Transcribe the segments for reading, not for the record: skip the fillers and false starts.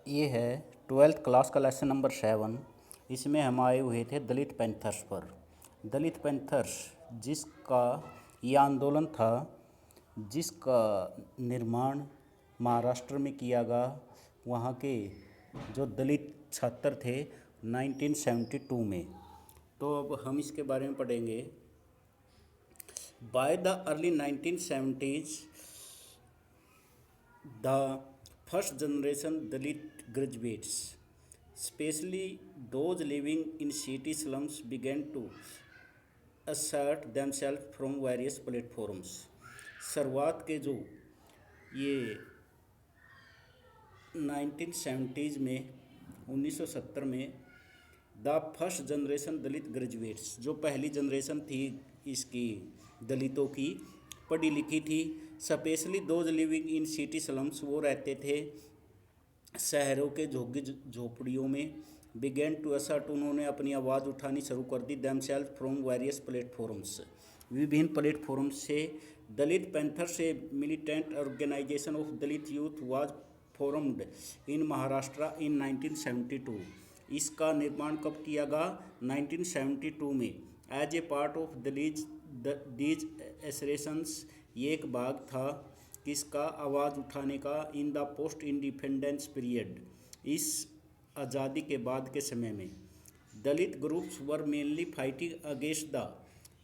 ये है 12th class का लेसन नंबर 7। इसमें हम आए हुए थे दलित पैंथर्स पर। दलित पैंथर्स जिसका ये आंदोलन था, जिसका निर्माण महाराष्ट्र में किया गया। वहाँ के जो दलित छात्र थे 1972 में। तो अब हम इसके बारे में पढ़ेंगे। By the early 1970s the first generation Dalit graduates, especially those living in city slums, began to assert themselves from various platforms. शुरुआत के जो ये 1970s में 1970 में the first generation Dalit graduates, जो पहली जनरेशन थी इसकी दलितों की, पढ़ी लिखी थी। Specially those living in city slums, वो रहते थे शहरों के झुग्गी झोपड़ियों में। बिगेन टू असर्ट, उन्होंने अपनी आवाज़ उठानी शुरू कर दी। देमसेल्फ फ्रॉम वेरियस प्लेटफॉर्म्स, विभिन्न प्लेटफॉर्म से। दलित पैंथर से militant organisation of Dalit youth was formed in Maharashtra in 1972। इसका निर्माण कब किया गया? 1972 में। As a part of these assertions, ये एक भाग था किसका? आवाज़ उठाने का। In the post independence period, इस आज़ादी के बाद के समय में। Dalit groups were mainly fighting against the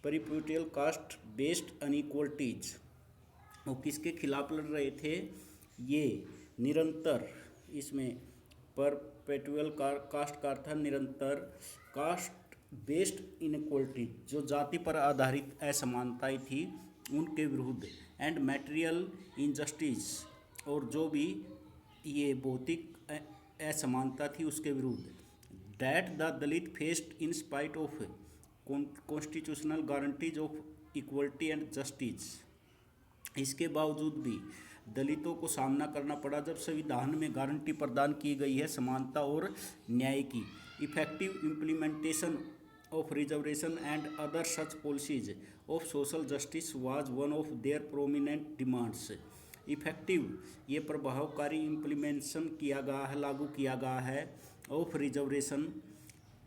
perpetual caste based अनइक्वलिटीज। वो किसके खिलाफ लड़ रहे थे? ये निरंतर, इसमें परपेचुअल कास्ट का अर्थ निरंतर, कास्ट बेस्ड इनइक्वलिटी, जो जाति पर आधारित असमानताएं थी उनके विरुद्ध। एंड मटेरियल इनजस्टिस, और जो भी ये भौतिक असमानता थी उसके विरुद्ध। That the Dalit faced in spite of constitutional guarantees of equality and justice. इसके बावजूद भी दलितों को सामना करना पड़ा जब संविधान में गारंटी प्रदान की गई है समानता और न्याय की। Effective implementation of reservation and other such policies of social justice was one of their prominent demands. Effective, ये प्रभावकारी इम्प्लीमेंटेशन किया गया है, लागू किया गया है, of reservation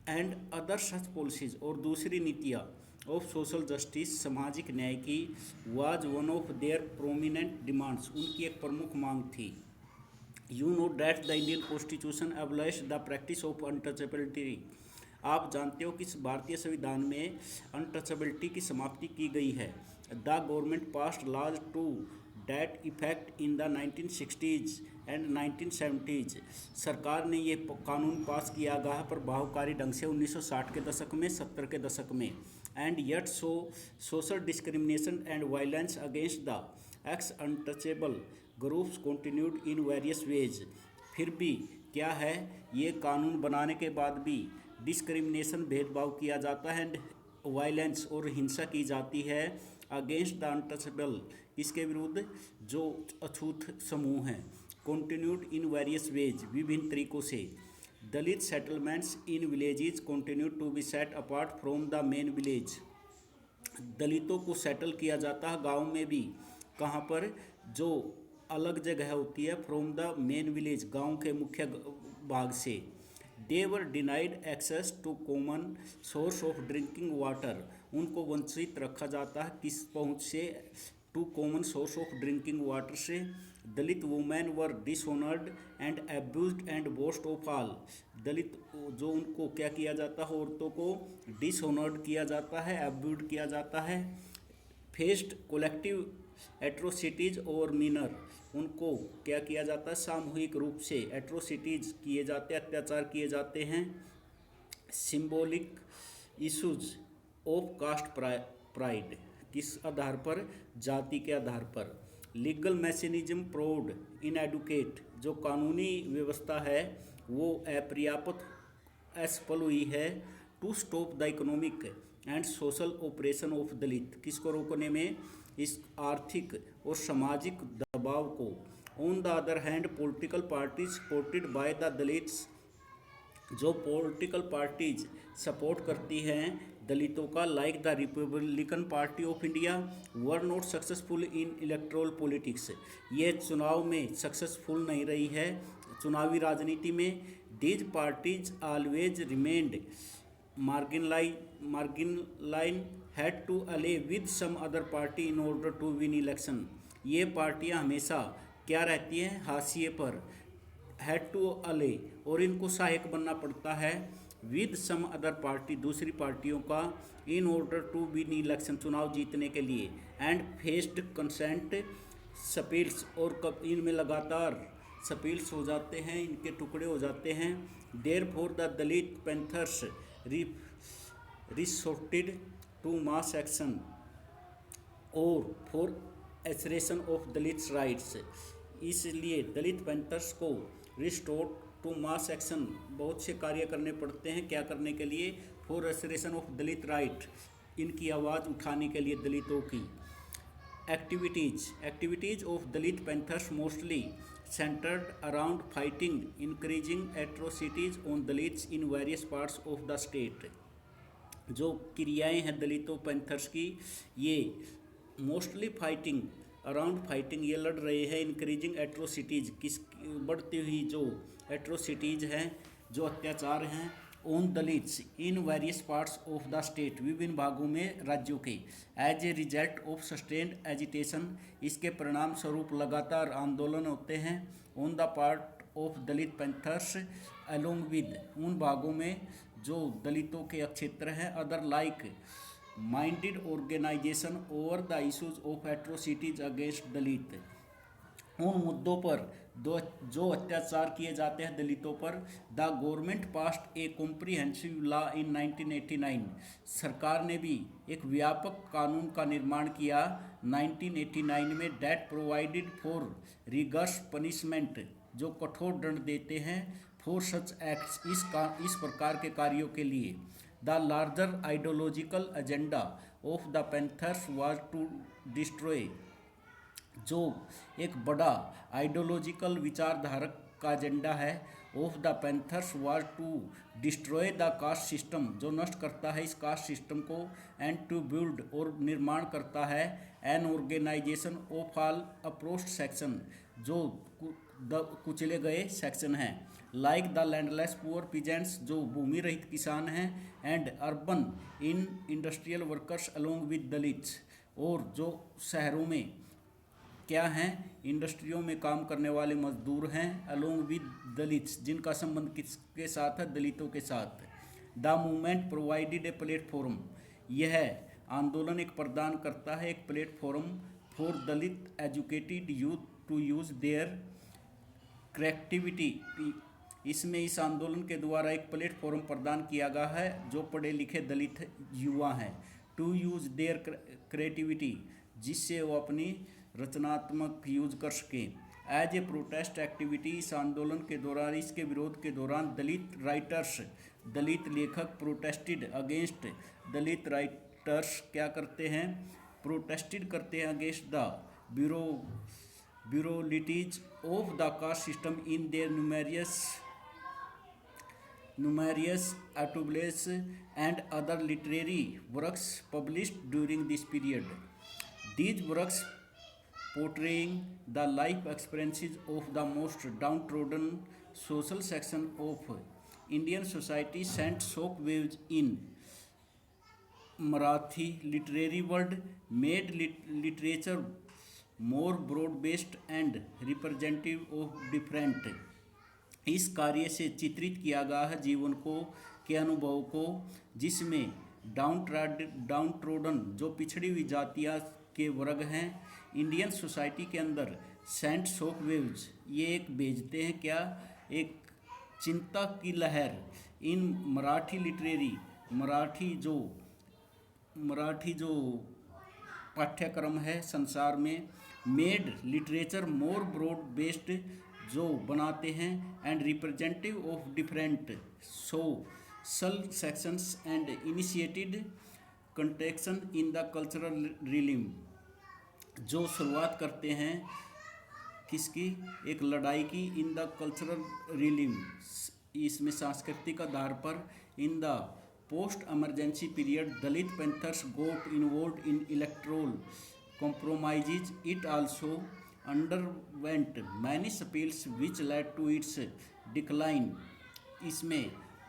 and other such policies, और दूसरी नीतियाँ, ऑफ सोशल जस्टिस, सामाजिक न्याय की, was one of their prominent demands, उनकी एक प्रमुख मांग थी। You know that the Indian constitution abolish the practice of untouchability. आप जानते हो कि इस भारतीय संविधान में अनटचेबिलिटी की समाप्ति की गई है। The government passed laws to that effect in the 1960s and 1970s। सरकार ने ये कानून पास किया गया प्रभावकारी ढंग से 1960 के दशक में, 70 के दशक में। And yet social discrimination and violence against the x untouchable groups continued in various ways. फिर भी क्या है, ये कानून बनाने के बाद भी डिस्क्रिमिनेशन, भेदभाव किया जाता है, एंड वायलेंस, और हिंसा की जाती है अगेंस्ट द अनटचेबल, इसके विरुद्ध जो अछूत समूह हैं। कंटिन्यूड इन वेरियस वेज, विभिन्न तरीकों से। Dalit settlements in villages continue to be set apart from the main village. दलितों को सेटल किया जाता है गाँव में भी। कहाँ पर? जो अलग जगह होती है फ्रॉम द मेन विलेज, गाँव के मुख्य भाग से। They were denied access to common source of drinking water, उनको वंचित रखा जाता है किस पहुँच से? To common source of drinking water से। Dalit women were dishonoured and abused and worst of all. Dalit जो उनको क्या किया जाता है? औरतों को डिसऑनर्ड किया जाता है, एब्यूज्ड किया जाता है। फेस्ड कोलेक्टिव एट्रोसिटीज और मिनर, उनको क्या किया जाता है? सामूहिक रूप से एट्रोसिटीज किए जाते हैं, अत्याचार किए जाते हैं। Symbolic issues of caste pride, किस आधार पर? जाति के आधार पर। लीगल मैकेनिज्म प्रोड इनएडुकेट, जो कानूनी व्यवस्था है वो अपर्याप्त असफल हुई है। To stop the economic and social operation of Dalit, किसको रोकने में? इस आर्थिक और सामाजिक दबाव को। On the other hand political parties supported by the Dalits, जो पॉलिटिकल पार्टीज सपोर्ट करती हैं दलितों का like the Republican Party of India were not successful in electoral politics. ये चुनाव में सक्सेसफुल नहीं रही है चुनावी राजनीति में। These parties always remained marginalised had to ally with some other party in order to win election. ये पार्टियां हमेशा क्या रहती हैं, हाशिए पर, हैड टू अले, और इनको सहायक बनना पड़ता है, विद सम अदर पार्टी, दूसरी पार्टियों का, in order to win election, चुनाव जीतने के लिए, एंड फेस्ड कंसेंट स्पिल्स, और कब इनमें लगातार स्पिल्स हो जाते हैं, इनके टुकड़े हो जाते हैं। There for the Dalit Panthers resorted to mass action और for assertion of Dalit rights. इसलिए दलित पैंथर्स को रिस्टोर टू मास एक्शन, बहुत से कार्य करने पड़ते हैं, क्या करने के लिए, for assertion of Dalit right, इनकी आवाज़ उठाने के लिए दलितों की। Activities of Dalit panthers mostly centered around fighting increasing atrocities on Dalits in various parts of the state। जो क्रियाएं हैं दलितों पैंथर्स की, ये मोस्टली फाइटिंग अराउंड फाइटिंग, ये लड़ रहे हैं इंक्रीजिंग एट्रोसिटीज़, किस बढ़ती हुई जो एट्रोसिटीज़ हैं, जो अत्याचार हैं, on Dalits in various parts of the state, विभिन्न भागों में राज्यों के, as a result of sustained agitation, इसके परिणाम स्वरूप लगातार आंदोलन होते हैं, on the part of Dalit Panthers along with, उन भागों में जो दलितों के क्षेत्र हैं, other like minded organisation over the issues of atrocities against Dalit, उन मुद्दों पर जो अत्याचार किए जाते हैं दलितों पर। The government passed A comprehensive law in 1989, सरकार ने भी एक व्यापक कानून का निर्माण किया 1989 में, that provided for riggers punishment, जो कठोर दंड देते हैं, फॉर सच एक्ट्स, इस प्रकार के कार्यों के लिए। The larger ideological agenda of the Panthers was to destroy, जो एक बड़ा आइडियोलॉजिकल विचारधारक का एजेंडा है, of the Panthers was to destroy the caste system, जो नष्ट करता है इस कास्ट सिस्टम को, एंड टू बिल्ड, और निर्माण करता है, an organization of all approached section, जो कुचले गए सेक्शन हैं, like the landless poor peasants, जो भूमि रहित किसान हैं, and urban in industrial workers along with Dalits, और जो शहरों में क्या हैं, इंडस्ट्रियों में काम करने वाले मजदूर हैं, अलोंग विद दलित्स, जिनका संबंध किसके साथ है, दलितों के साथ। The movement provided a platform, यह आंदोलन एक प्रदान करता है एक platform for Dalit educated youth to use their creativity, इसमें इस आंदोलन के द्वारा एक प्लेटफॉर्म प्रदान किया गया है जो पढ़े लिखे दलित युवा हैं, टू यूज़ देयर क्रिएटिविटी, जिससे वो अपनी रचनात्मक यूज कर सकें। एज ए प्रोटेस्ट एक्टिविटी, इस आंदोलन के दौरान, इसके विरोध के दौरान दलित राइटर्स, दलित लेखक प्रोटेस्टेड अगेंस्ट, दलित राइटर्स क्या करते हैं, प्रोटेस्टेड करते हैं against the brutalities of the caste system in their numerous articles and other literary works published during this period. These works portraying the life experiences of the most downtrodden social section of Indian society sent shock waves in Marathi literary world, made literature more broad-based and representative of different। इस कार्य से चित्रित किया गया है जीवन को, के अनुभव को, जिसमें डाउन जो पिछड़ी हुई जातियाँ के वर्ग हैं इंडियन सोसाइटी के अंदर, सेंट शॉक वेव्स, ये एक भेजते हैं क्या, एक चिंता की लहर, इन मराठी लिटरेरी, मराठी जो पाठ्यक्रम है संसार में, made literature more broad based, जो बनाते हैं, and representative of different social sections, and initiated contention in the cultural realm, जो शुरुआत करते हैं किसकी, एक लड़ाई की, इन द कल्चरल रिलीम, इसमें सांस्कृतिक आधार पर, इन the post emergency period, Dalit Panthers got involved in electoral compromises. It also underwent many spills which led to its decline. इसमें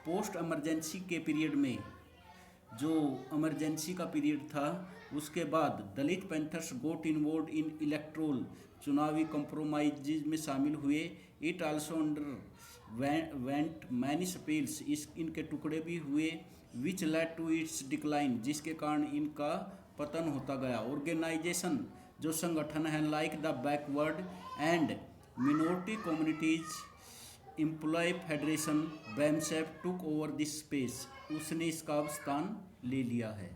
पोस्ट emergency के पीरियड में, जो इमरजेंसी का पीरियड था, उसके बाद Dalit Panthers got involved in electoral चुनावी compromise में शामिल हुए. It also underwent many spells, इनके टुकड़े भी हुए. Which led to its decline, जिसके कारण इनका पतन होता गया. ऑर्गेनाइजेशन, जो संगठन है, like the backward and minority communities employ federation, BAMCEF, took over this space, उसने इसका स्थान ले लिया है.